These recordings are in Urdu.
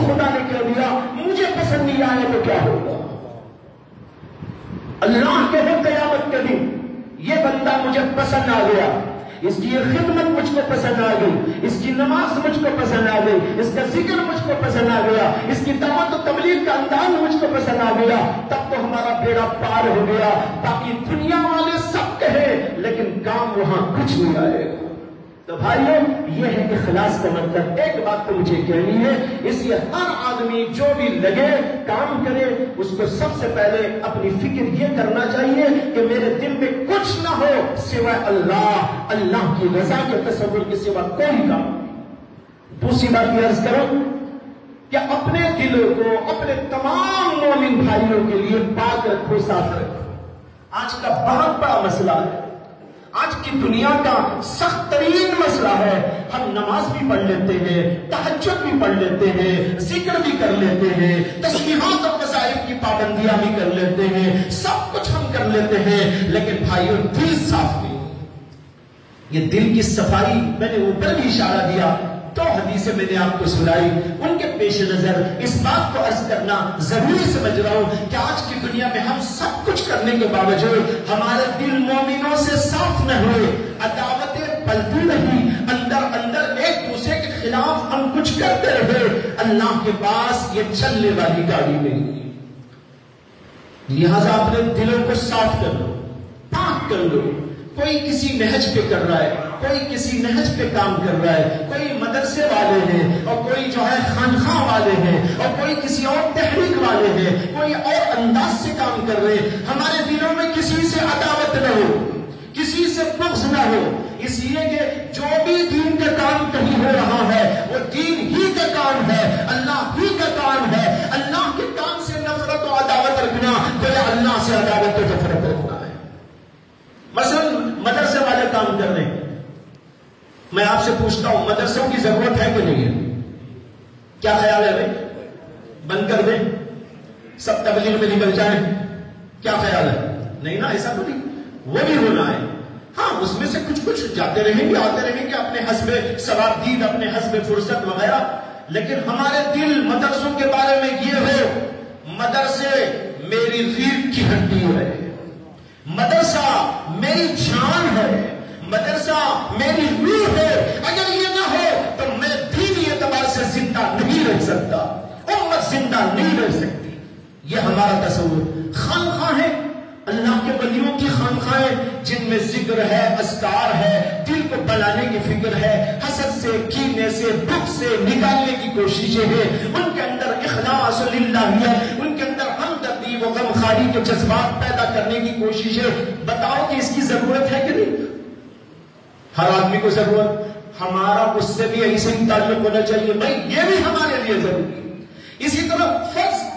خدا نے کہہ دیا مجھے پسند نہیں آیا تو کیا ہوگا؟ اللہ کہے قیامت کے دن یہ بندہ مجھے پسند آ گیا، اس کی یہ خدمت مجھ کو پسند آ گئی، اس کی نماز مجھ کو پسند آ گئی، اس کا ذکر مجھ کو پسند آ گیا، اس کی دعوت و تبلیغ کا انداز مجھ کو پسند آ گیا، تب تو ہمارا بیڑا پار ہو گیا۔ باقی دنیا والے سب کہے لیکن کام وہاں کچھ نہیں آئے گا۔ تو بھائیو یہ ہے اخلاص کا مطلب۔ ایک بات تو مجھے کہنی ہے، اس لیے ہر آدمی جو بھی لگے کام کرے اس کو سب سے پہلے اپنی فکر یہ کرنا چاہیے کہ میرے دل میں کچھ نہ ہو سوائے اللہ، اللہ کی رضا کے تصور کے سوا کوئی کام۔ دوسری بات یہ عرض کروں کہ اپنے دلوں کو اپنے تمام مومن بھائیوں کے لیے پاک رکھو، صاف رکھو۔ آج کا بہت بڑا مسئلہ ہے، آج کی دنیا کا سخت ترین مسئلہ ہے۔ ہم نماز بھی پڑھ لیتے ہیں، تہجد بھی پڑھ لیتے ہیں، ذکر بھی کر لیتے ہیں، تسبیحات اور وظائف کی پابندیاں بھی کر لیتے ہیں، سب کچھ ہم کر لیتے ہیں، لیکن بھائیوں دل صاف نہیں۔ یہ دل کی صفائی میں نے اوپر بھی اشارہ دیا، دو حدیثیں میں نے آپ کو سنائی، ان کے پیش نظر اس بات کو عرض کرنا ضروری سمجھ رہا ہوں کہ آج کی دنیا میں ہم سب کچھ کرنے کے باوجود ہمارے دل مومنوں سے صاف نہ ہوئے، عداوتیں پلتی رہی، اندر اندر ایک دوسرے کے خلاف ہم کچھ کرتے رہے۔ اللہ کے پاس یہ چلنے والی گاڑی نہیں، لہذا اپنے دلوں کو صاف کر لو، پاک کر لو۔ کوئی کسی نہج پہ کر رہا ہے، کوئی کسی نہج پہ کام کر رہا ہے، کوئی مدرسے والے ہیں اور کوئی جو ہے خانخواہ والے ہیں اور کوئی کسی اور تحریک والے ہیں، کوئی اور انداز سے کام کر رہے ہیں۔ ہمارے دلوں میں کسی سے عداوت نہ ہو، کسی سے بغض نہ ہو، اس لیے کہ جو بھی دین کا کام کہیں ہو رہا ہے وہ دین ہی کا کام ہے، اللہ ہی کا کام ہے۔ اللہ کے کام سے نفرت و عداوت رکھنا گویا اللہ سے عداوت و نفرت رکھنا ہے۔ مثلا مدرسے والے کام کر رہے ہیں، میں آپ سے پوچھتا ہوں مدرسوں کی ضرورت ہے کہ نہیں ہے؟ کیا خیال ہے بھائی؟ بند کر دیں، سب تبلیغ میں نکل جائیں، کیا خیال ہے؟ نہیں نا، ایسا تو نہیں، وہ بھی ہونا ہے۔ ہاں اس میں سے کچھ جاتے رہیں گے، آتے رہیں گے اپنے حسب ثواب دید، اپنے حسب فرصت وغیرہ، لیکن ہمارے دل مدرسوں کے بارے میں یہ ہو، مدرسے میری ریڑھ کی ہڈی ہے، مدرسہ میری جان ہے، مدرسہ میری روح ہے۔ اگر یہ نہ ہو تو میں دینی اعتبار سے زندہ نہیں رہ سکتا، امت زندہ نہیں رہ سکتی۔ یہ ہمارا تصور۔ خانخواہ ہے، اللہ کے ولیوں کی خانخواہیں جن میں ذکر ہے، اذکار ہے، دل کو بنانے کی فکر ہے، حسد سے، کینے سے، بغض سے نکالنے کی کوششیں ہیں، ان کے اندر اخلاص للہ، ان کے اندر ہمدردی و غمخواری کے جذبات پیدا کرنے کی کوشش ہے۔ بتاؤ کہ اس کی ضرورت ہے کہ نہیں؟ ہر آدمی کو ضرورت، ہمارا اس سے بھی ایسے ہی تعلق ہونا چاہیے، بھائی یہ بھی ہمارے لیے ضروری ہے۔ اسی طرح فرض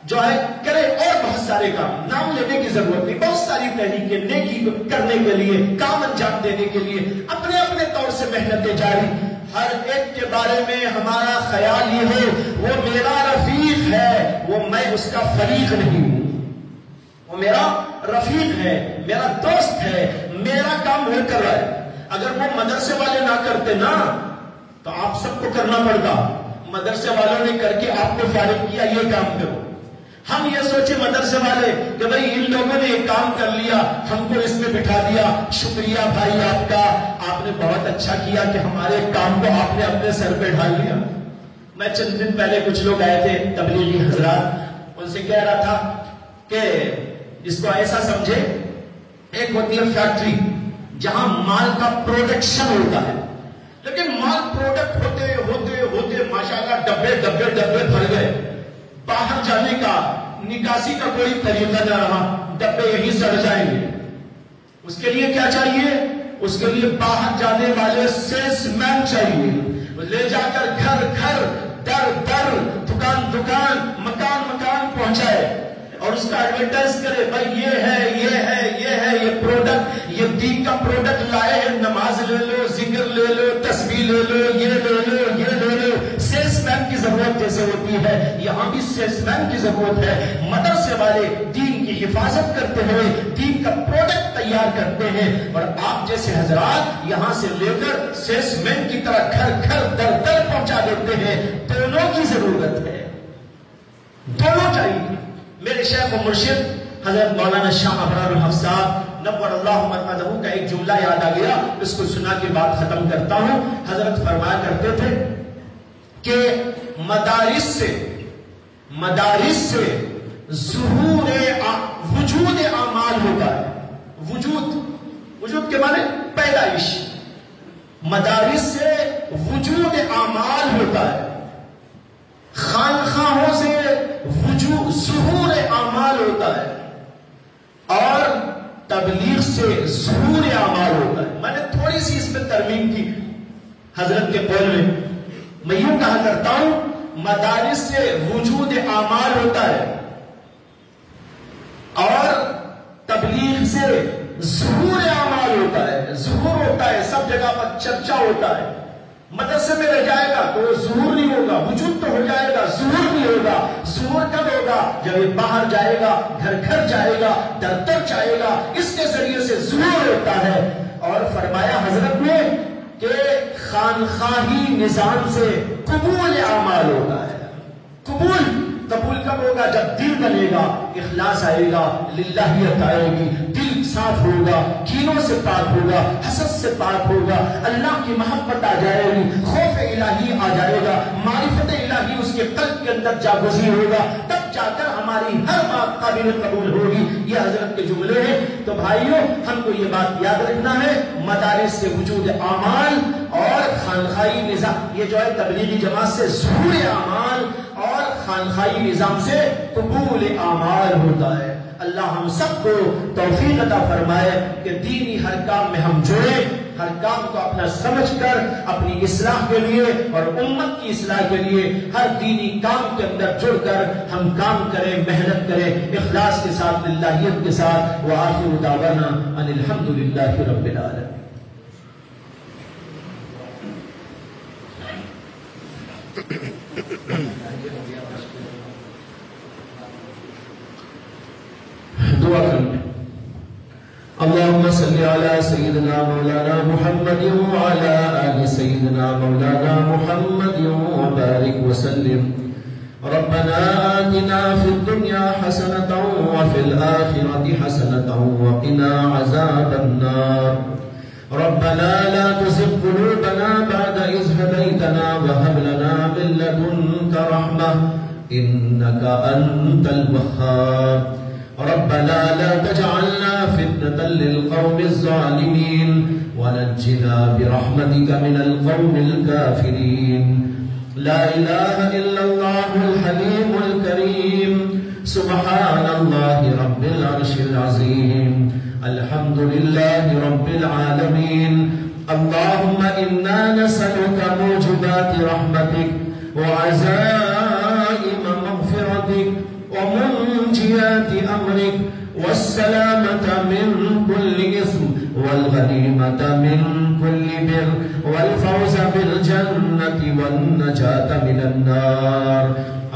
جو ہے کرے اور بہت سارے کام، نام لینے کی ضرورت نہیں، بہت ساری تحریکیں نیکی کرنے کے لیے، کام انجام دینے کے لیے اپنے اپنے طور سے محنتیں جاری۔ ہر ایک کے بارے میں ہمارا خیال یہ ہو وہ میرا رفیق ہے، وہ میں اس کا فریق نہیں ہوں، وہ میرا رفیق ہے، میرا دوست ہے، میرا کام وہ کر رہا ہے۔ اگر وہ مدرسے والے نہ کرتے نا تو آپ سب کو کرنا پڑتا، مدرسے والوں نے کر کے آپ کو فارغ کیا، یہ کام کرو۔ ہم یہ سوچے مدرسے والے کہ بھئی ان لوگوں نے ایک کام کر لیا، ہم کو اس میں بٹھا دیا، شکریہ بھائی آپ کا، آپ نے بہت اچھا کیا کہ ہمارے کام کو آپ نے اپنے سر پہ ڈال لیا۔ میں چند دن پہلے کچھ لوگ آئے تھے تبلیغی حضرات، ان سے کہہ رہا تھا کہ اس کو ایسا سمجھے، ایک ہوتی ہے فیکٹری جہاں مال کا پروڈکشن ہوتا ہے، لیکن مال پروڈکٹ ہوتے ہوتے ہوتے ماشاءاللہ ڈبے ڈبے ڈبے بھر گئے، باہر جانے کا نکاسی کا کوئی طریقہ نہ رہا، ڈبے یہیں سڑ جائیں گے۔ اس کے لیے کیا چاہیے؟ اس کے لیے باہر جانے والے سیلس مین چاہیے، لے جا کر گھر گھر، در در، دکان دکان، مکان مکان پہنچائے اور اس کا ایڈورٹائز کرے، بھائی یہ ہے یہ ہے یہ ہے یہ پروڈکٹ، یہ دین کا پروڈکٹ لائے ہیں، نماز لے لو، ذکر لے لو، تسبیح لے لو، یہ لے لو یہ لے لو۔ سیلس مین کی ضرورت جیسے ہوتی ہے یہاں بھی سیلس مین کی ضرورت ہے۔ مدرسے والے دین کی حفاظت کرتے ہوئے، دین کا پروڈکٹ تیار کرتے ہیں، اور آپ جیسے حضرات یہاں سے لے کر سیلس مین کی طرح گھر گھر در در پہنچا دیتے ہیں۔ دونوں کی ضرورت ہے، دونوں چاہیے۔ میرے شیخ و مرشد حضرت مولانا شاہ ابرار الحق صاحب نور اللہ مرقدہ کا ایک جملہ یاد آ گیا، اس کو سنا کے بعد ختم کرتا ہوں۔ حضرت فرمایا کرتے تھے کہ مدارس سے ظہور وجود اعمال ہوتا ہے۔ وجود کے معنی پیدائش، مدارس سے وجود اعمال ہوتا ہے، خانخواہوں سے ظہور اعمال ہوتا ہے، اور تبلیغ سے ظہور اعمال ہوتا ہے۔ میں نے تھوڑی سی اس میں ترمیم کی حضرت کے قول میں یوں کہا کرتا ہوں، مدارس سے وجود اعمال ہوتا ہے اور تبلیغ سے ظہور اعمال ہوتا ہے۔ ظہور ہوتا ہے، سب جگہ پر چرچا ہوتا ہے۔ مدرسے میں رہ جائے گا تو ظہور نہیں ہوگا، وجود تو ہو جائے گا، ظہور نہیں ہوگا۔ ظہور کب ہوگا؟ جب یہ باہر جائے گا، گھر گھر جائے گا، در در جائے گا، اس کے ذریعے سے ظہور ہوتا ہے۔ اور فرمایا حضرت نے کہ خانخواہی نظام سے قبول اعمال ہوتا ہے۔ قبول کب ہوگا؟ جب دل بنے گا، اخلاص آئے گا، للہیت آئے گی، دل صاف ہوگا، کینوں سے پاک ہوگا، حسد سے پاک ہوگا، اللہ کی محبت آ جائے گی، خوف الہی آ جائے گا، معرفت الہی اس کے قلب کے اندر جاگزی ہوگا، تب جا کر ہماری ہر بات قابل قبول ہوگی۔ یہ حضرت کے جملے ہیں۔ تو بھائیوں، ہم کو یہ بات یاد رکھنا ہے، مدارس سے وجود اعمال اور خانخواہی نظام، یہ جو ہے تبلیغی جماعت سے ظہور اعمال اور خانخواہی نظام سے قبول اعمال ہوتا ہے۔ اللہ ہم سب کو توفیق عطا فرمائے کہ دینی ہر کام میں ہم جڑیں، ہر کام کو اپنا سمجھ کر اپنی اصلاح کے لیے اور امت کی اصلاح کے لیے ہر دینی کام کے اندر جڑ کر ہم کام کریں، محنت کریں، اخلاص کے ساتھ، للہیت کے ساتھ۔ وآخر دعوانا ان الحمدللہ رب العالمین۔ دعا کریں۔ اللهم صل على سيدنا مولانا محمد وعلى آل سيدنا مولانا محمد وبارك وسلم. ربنا آتنا في الدنيا حسنة وفي الآخرة حسنة وقنا عذاب النار. ربنا لا تزغ قلوبنا بعد إذ هديتنا وهب لنا من لدنك رحمة إنك أنت الوهاب. ربنا لا تجعلنا فتنة للقوم الظالمين ونجنا برحمتك من القوم الكافرين. لا إله إلا الله الحليم الكريم. سبحان الله رب العرش العظيم. الحمد لله رب العالمين. اللهم إنا نسألك موجبات رحمتك وعزائم مغفرتك ومنجيات أمرك والسلامة من كل إثم والغنيمة من كل بر والفوز بالجنة والنجاة من النار.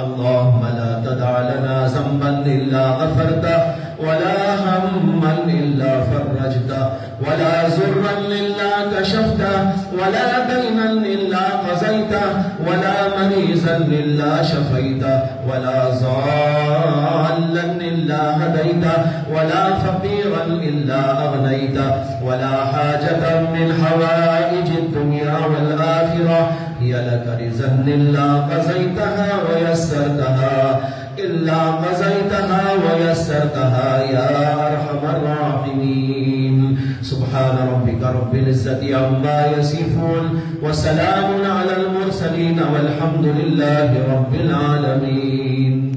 اللهم لا تدع لنا ذنبا إلا غفرته ولا هما إلا فرجته ولا ضرا إلا كشفته ولا دينا إلا قضيته ولا مريضا إلا شفيته ولا ضالا إلا هديته ولا فقيرا إلا أغنيته ولا حاجة من حوائج الدنيا والآخرة هي لك رزا إلا قضيتها ويسرتها يا أرحم الراحمين. سبحان ربك رب العزة عما يصفون وسلام على المرسلين والحمد لله رب العالمين.